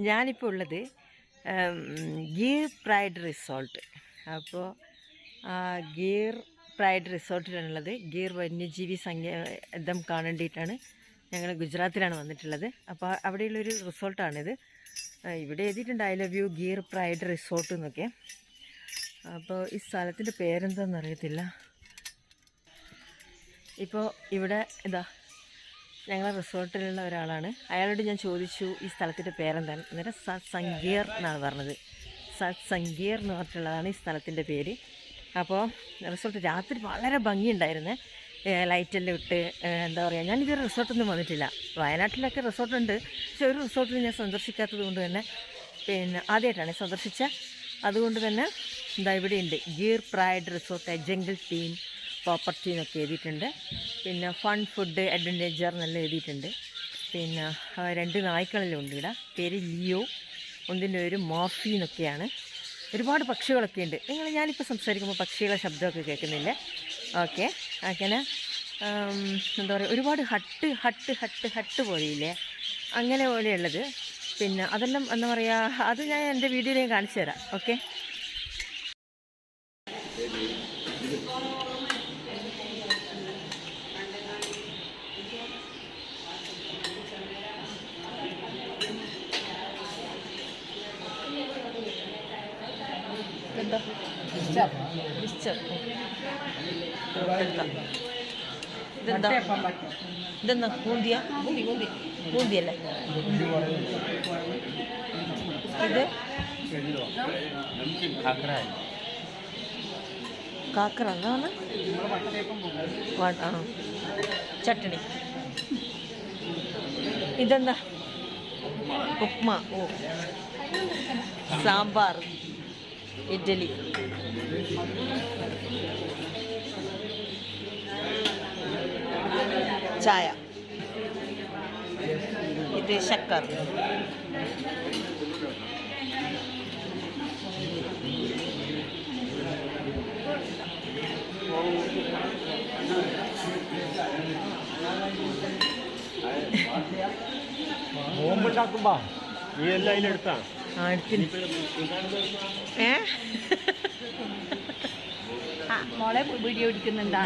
ഞാനിപ്പോൾ ഉള്ളത് gear pride resort. അപ്പോൾ ഗീർ പ്രൈഡ് റിസോർട്ടിലാണുള്ളത്. ഗീർ വന്യജീവി സങ്കേതം കാണേണ്ടിയിട്ടാണ് ഞങ്ങൾ ഗുജറാത്തിലാണ് വന്നിട്ടുള്ളത്. അപ്പോൾ അവിടെയുള്ളൊരു റിസോർട്ടാണിത്. ഇവിടെ എഴുതിയിട്ടുണ്ട് I love you gear pride resort എന്നൊക്കെ. അപ്പോൾ ഈ സ്ഥലത്തിൻ്റെ പേരെന്താണെന്ന് അറിയത്തില്ല. ഇപ്പോൾ ഇവിടെ ഇതാ ഞങ്ങളെ റിസോർട്ടിലുള്ള ഒരാളാണ്. അയാളോട് ഞാൻ ചോദിച്ചു ഈ സ്ഥലത്തിൻ്റെ പേരെന്താണ്. അന്നേരം സത്സംഗീർ എന്നാണ് പറഞ്ഞത്. സത്സംഗീർ എന്ന് പറഞ്ഞിട്ടുള്ളതാണ് ഈ സ്ഥലത്തിൻ്റെ പേര്. അപ്പോൾ റിസോർട്ട് രാത്രി വളരെ ഭംഗിയുണ്ടായിരുന്നേ. ലൈറ്റെല്ലാം ഇട്ട് എന്താ പറയുക, ഞാനിതൊരു റിസോർട്ടൊന്നും വന്നിട്ടില്ല. വയനാട്ടിലൊക്കെ റിസോർട്ടുണ്ട്, പക്ഷെ ഒരു റിസോർട്ടിൽ ഞാൻ സന്ദർശിക്കാത്തത് കൊണ്ട് തന്നെ ആദ്യമായിട്ടാണ് സന്ദർശിച്ച. അതുകൊണ്ട് തന്നെ എന്താ ഇവിടെയുണ്ട് gear pride resort jungle theme property എന്നൊക്കെ എഴുതിയിട്ടുണ്ട്. പിന്നെ ഫൺ ഫുഡ് അഡ്വഞ്ചർ എന്നെല്ലാം എഴുതിയിട്ടുണ്ട്. പിന്നെ 2 നായ്ക്കളെല്ലാം ഉണ്ട് ഇവിടെ. പേര് ലിയോ, ഒന്നിൻ്റെ പേര് മോർഫി എന്നൊക്കെയാണ്. ഒരുപാട് പക്ഷികളൊക്കെ ഉണ്ട്. ഞാനിപ്പോൾ സംസാരിക്കുമ്പോൾ പക്ഷികളുടെ ശബ്ദമൊക്കെ കേൾക്കുന്നില്ലേ? ഓക്കെ. അങ്ങനെ എന്താ പറയുക, ഒരുപാട് ഹട്ട് പോലെയില്ലേ, അങ്ങനെ പോലെയുള്ളത്. പിന്നെ അതെല്ലാം എന്താ പറയുക, അത് ഞാൻ എൻ്റെ വീഡിയോയിൽ ഞാൻ കാണിച്ചു തരാം. ഓക്കെ. ഇതെന്താ ബൂന്തിയ? ബൂന്തിയല്ലേ ഇത്? കാക്കറ എന്താണ്? ചട്ടണി. ഇതെന്താ? ഉപ്മ. ഓ, സാമ്പാർ, ഇഡ്ഡലി. ചായ. ഇത് ശക്കർ. നോമ്പുണ്ടാക്കുമ്പോ നീ എല്ലാം അതിലെടുത്താ? മോളെ വീഡിയോ പിടിക്കുന്നുണ്ടാ?